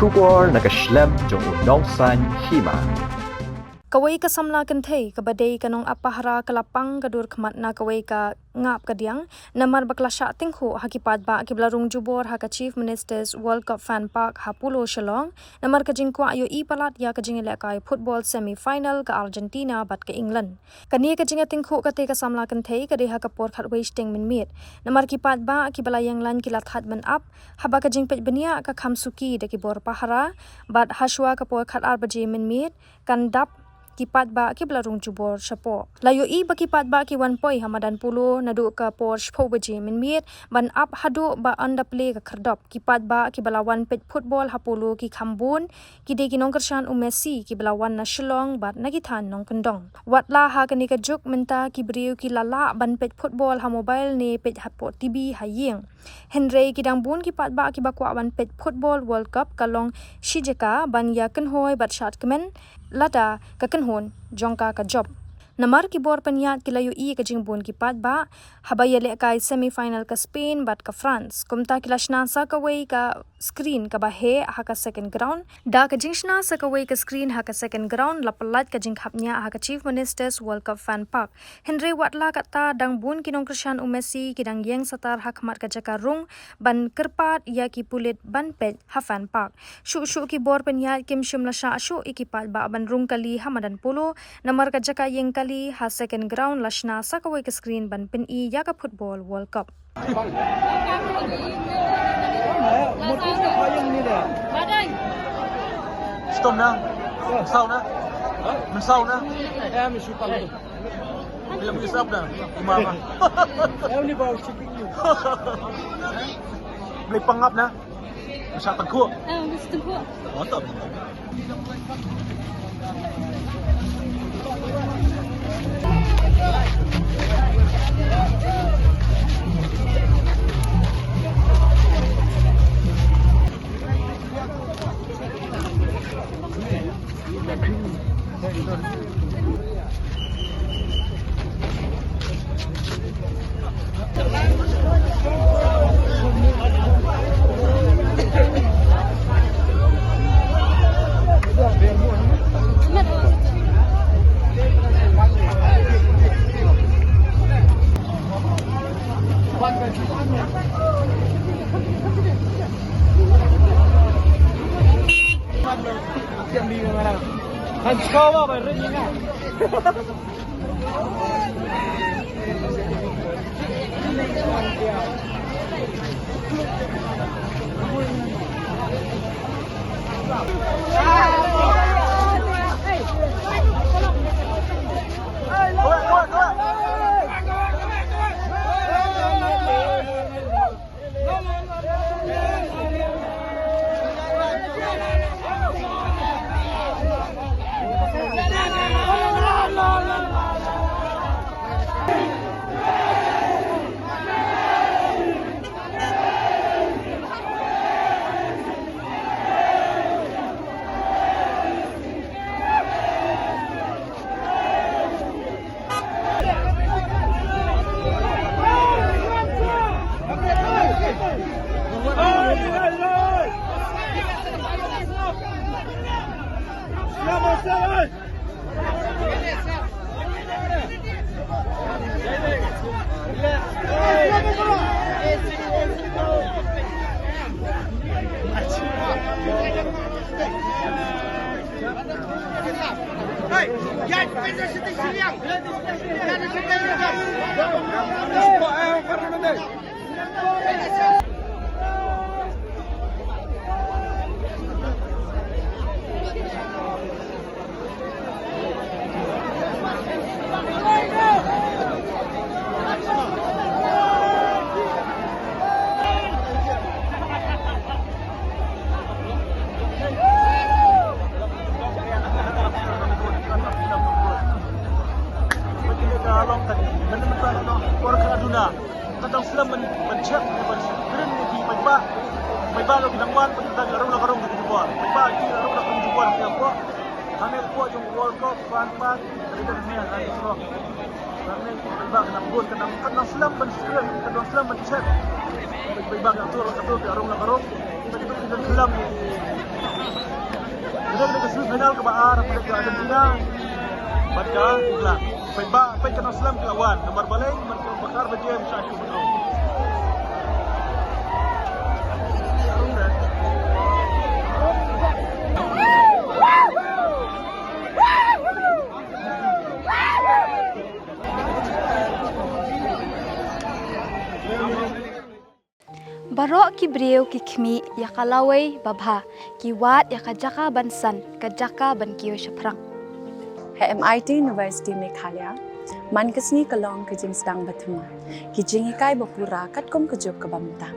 Shubor nakaslem jong unong san Hima. Kawai ka samla Kynthei ka badai kanong apahara kalapang ka Durkhmat na kawai ka ngap kadiang namar baklasha Ïatyngkhuh haki Paidbah ki blarung jubor haka Chief Minister's World Cup Fan Park ha Polo Shillong namar ka jingkwa yo palat ya ka jingile kai football semi final ka Argentina bat ka England kani ka jinga Ïatyngkhuh ka te ka samla Kynthei ka de haka por khat wasting min mit namar ki Paidbah ki balayang lan ki lathat man up haba ka jing pej bania ka khamsuki de ki bor pahara bat haswa ka por khat arbaje min mit kan dap ki Paidbah ki blarung jubor shapo layo baki Paidbah ki 1 point hamadan pulo nadu ka por shpo baje min miet ban up hadu ba anda play ka khardop ki Paidbah ki balawan pet football hapolo ki khambun ki de ki nong kershan Messi ki balawan na Shillong bat nagithan nong kendong watla ha kani ka juk menta ki briu ki lala ban pet football ha mobile ne pet hapo TV ha yeng Henry ki dang bun ki Paidbah ki bakwa ban pet football World Cup kalong shijeka ban Ïaknieh bat shat kemen lada ka kenhon jongka ka job namar ki bor panyat ki layo ka jingbun ki Paidbah habayale kai semi final ka Spain bat ka France kumta ki lashna sa ka wei ka screen ka bahe haka second ground da ka jingshna sa ka wei ka screen haka second ground lapalat ka jingkhapnya haka Chief Minister's World Cup Fan Park Henry watla kata dang bun kinong Krishan Messi kidang yeng satar hakmat ka jakarung ban kerpat ya ki pulit ban pet ha Fan Park shu ki bor panyat kim shimla sha shu iki Paidbah ban rung kali hamadan polo namar ka jaka yeng kali ha second ground lashna sa ka wei ka screen ban pin ya ka football World Cup Stop na. Sau na. Mình sau na. Em mình chụp bằng. Bila mình stop na. Kumama. Em đi vào chụp video. Beli pangap na. Sa Ïatyngkhuh. Ïatyngkhuh. Mantap. Hành câu vào phải rất nhanh à. Kadang sila men-check di Paidbah. Paidbah lo bidangwan pagkita di arong di Kiba. Paidbah di arong di Kiba di Kiba. Kami ko yung World Cup Fan Park dari niya ay so. Kami Paidbah kanang kadang sila men-screen, kadang sila men-check. Paidbah ang turo di arong. Kita sila Kemudian ke semifinal ke Baar pada ke Argentina. Pada itulah. Peit kena selam ke lawan. Nomor balik mereka bakar bagi Syahsyuh Bedrong. Barok ki breu ki khmi ya kalawai babha ki wat ya kajaka bansan kajaka ban kiyo shaprang. MIT University Meghalaya man kesni kalong ke jing sedang bathuma ki jing ikai bapura katkom kejuk ke bamta.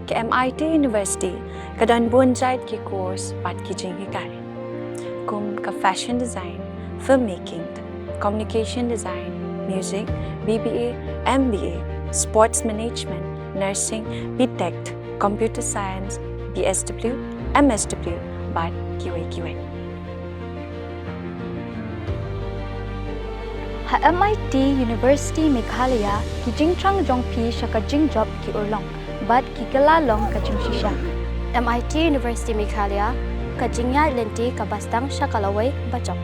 Ke MIT University kadan bonjait ki course pat ki jing ikai. Kum ka fashion design, filmmaking, communication design, music, BBA, MBA, sports management, nursing, BTech, computer science, BSW, MSW, but QA. Ha MIT University Meghalaya ki jingtrang jongpi shaka job ki urlong, but ki galalong ka shisha. MIT University Meghalaya, kajingya lenti kabastang syakalaway bacok.